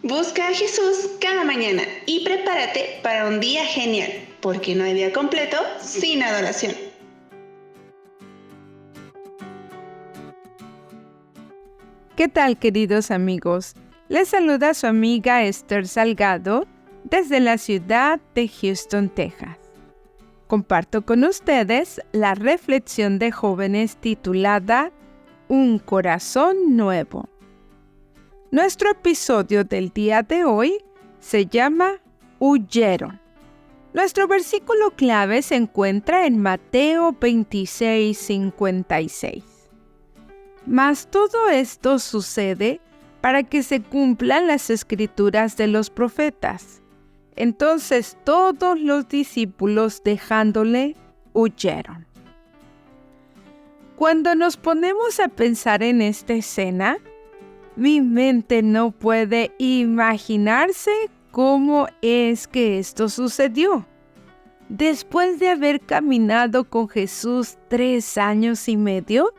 Busca a Jesús cada mañana y prepárate para un día genial, porque no hay día completo sin adoración. ¿Qué tal, queridos amigos? Les saluda su amiga Esther Salgado desde la ciudad de Houston, Texas. Comparto con ustedes la reflexión de jóvenes titulada Un corazón nuevo. Nuestro episodio del día de hoy se llama Huyeron. Nuestro versículo clave se encuentra en Mateo 26:56. Mas todo esto sucede para que se cumplan las escrituras de los profetas. Entonces todos los discípulos, dejándole, huyeron. Cuando nos ponemos a pensar en esta escena, mi mente no puede imaginarse cómo es que esto sucedió. Después de haber caminado con Jesús 3 años y medio,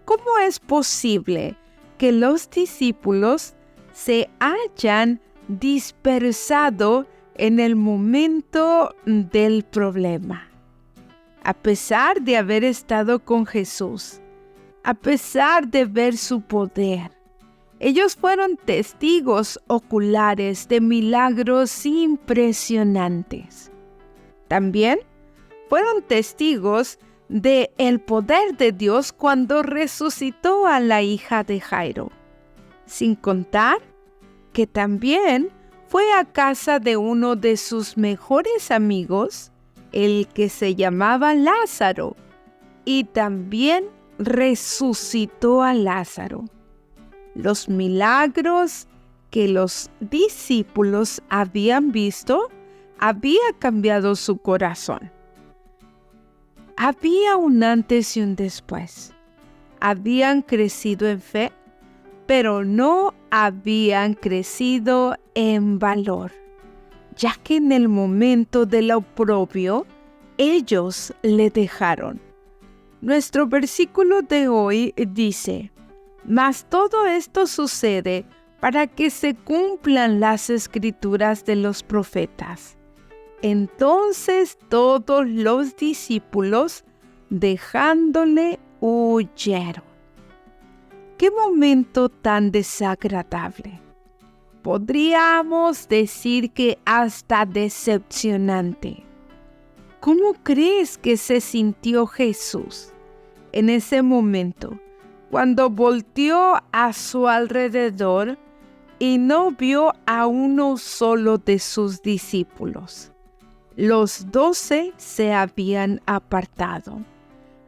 ¿cómo es posible que los discípulos se hayan dispersado en el momento del problema? A pesar de haber estado con Jesús, a pesar de ver su poder, ellos fueron testigos oculares de milagros impresionantes. También fueron testigos de el poder de Dios cuando resucitó a la hija de Jairo. Sin contar que también fue a casa de uno de sus mejores amigos, el que se llamaba Lázaro, y también resucitó a Lázaro. Los milagros que los discípulos habían visto había cambiado su corazón. Había un antes y un después. Habían crecido en fe, pero no habían crecido en valor, ya que en el momento del oprobio, ellos le dejaron. Nuestro versículo de hoy dice: mas todo esto sucede para que se cumplan las escrituras de los profetas. Entonces todos los discípulos, dejándole, huyeron. ¡Qué momento tan desagradable! Podríamos decir que hasta decepcionante. ¿Cómo crees que se sintió Jesús en ese momento, cuando volteó a su alrededor y no vio a uno solo de sus discípulos? Los 12 se habían apartado.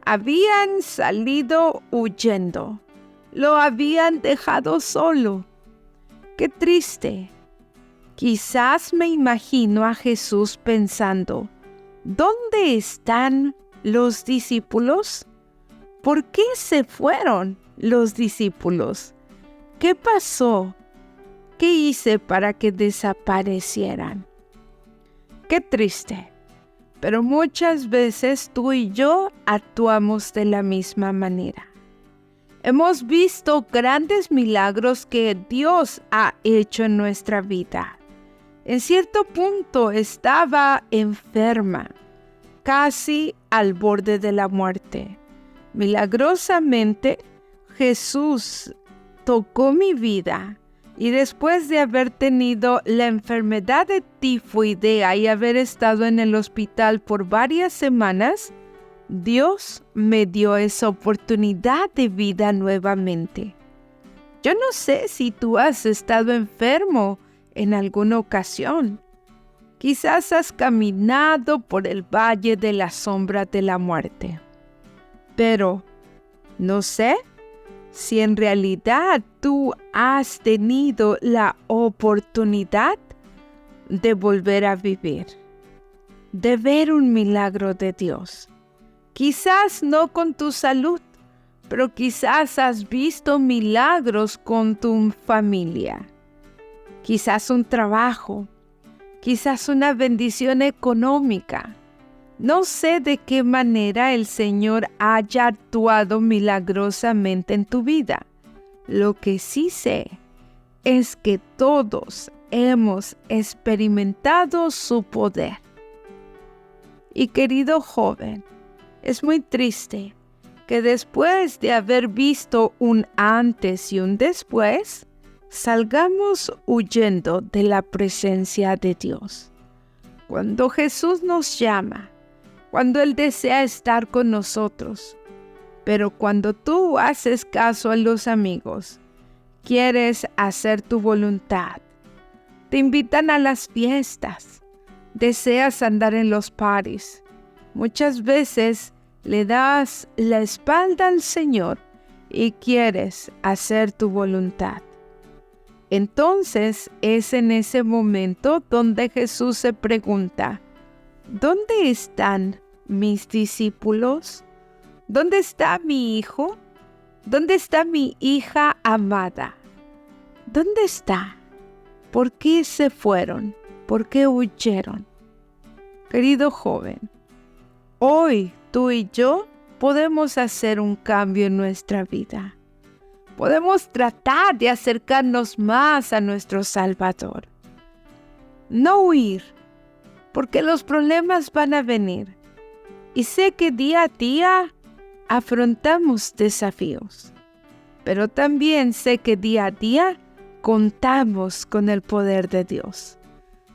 Habían salido huyendo. Lo habían dejado solo. ¡Qué triste! Quizás me imagino a Jesús pensando: ¿dónde están los discípulos? ¿Por qué se fueron los discípulos? ¿Qué pasó? ¿Qué hice para que desaparecieran? Qué triste, pero muchas veces tú y yo actuamos de la misma manera. Hemos visto grandes milagros que Dios ha hecho en nuestra vida. En cierto punto estaba enferma, casi al borde de la muerte. Milagrosamente, Jesús tocó mi vida. Y después de haber tenido la enfermedad de tifoidea y haber estado en el hospital por varias semanas, Dios me dio esa oportunidad de vida nuevamente. Yo no sé si tú has estado enfermo en alguna ocasión. Quizás has caminado por el valle de la sombra de la muerte. Pero no sé si en realidad tú has tenido la oportunidad de volver a vivir, de ver un milagro de Dios. Quizás no con tu salud, pero quizás has visto milagros con tu familia. Quizás un trabajo, quizás una bendición económica. No sé de qué manera el Señor haya actuado milagrosamente en tu vida. Lo que sí sé es que todos hemos experimentado su poder. Y querido joven, es muy triste que después de haber visto un antes y un después, salgamos huyendo de la presencia de Dios. Cuando Jesús nos llama, cuando Él desea estar con nosotros, pero cuando tú haces caso a los amigos, quieres hacer tu voluntad, te invitan a las fiestas, deseas andar en los parties, muchas veces le das la espalda al Señor y quieres hacer tu voluntad. Entonces es en ese momento donde Jesús se pregunta, ¿dónde están mis discípulos? ¿Dónde está mi hijo? ¿Dónde está mi hija amada? ¿Dónde está? ¿Por qué se fueron? ¿Por qué huyeron? Querido joven, hoy tú y yo podemos hacer un cambio en nuestra vida. Podemos tratar de acercarnos más a nuestro Salvador. No huir, porque los problemas van a venir. Y sé que día a día afrontamos desafíos, pero también sé que día a día contamos con el poder de Dios.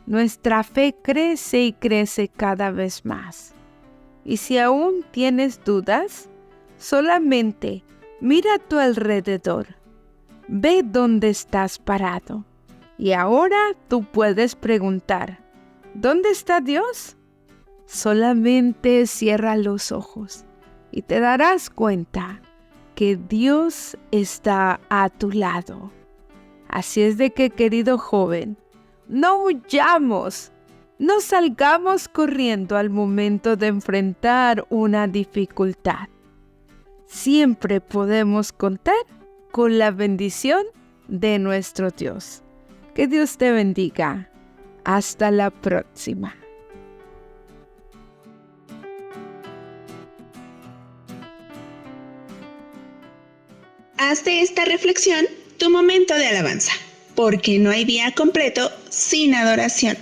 Nuestra fe crece y crece cada vez más. Y si aún tienes dudas, solamente mira a tu alrededor. Ve dónde estás parado. Y ahora tú puedes preguntar, ¿dónde está Dios? Solamente cierra los ojos y te darás cuenta que Dios está a tu lado. Así es de que, querido joven, no huyamos, no salgamos corriendo al momento de enfrentar una dificultad. Siempre podemos contar con la bendición de nuestro Dios. Que Dios te bendiga. Hasta la próxima. Haz de esta reflexión tu momento de alabanza, porque no hay día completo sin adoración.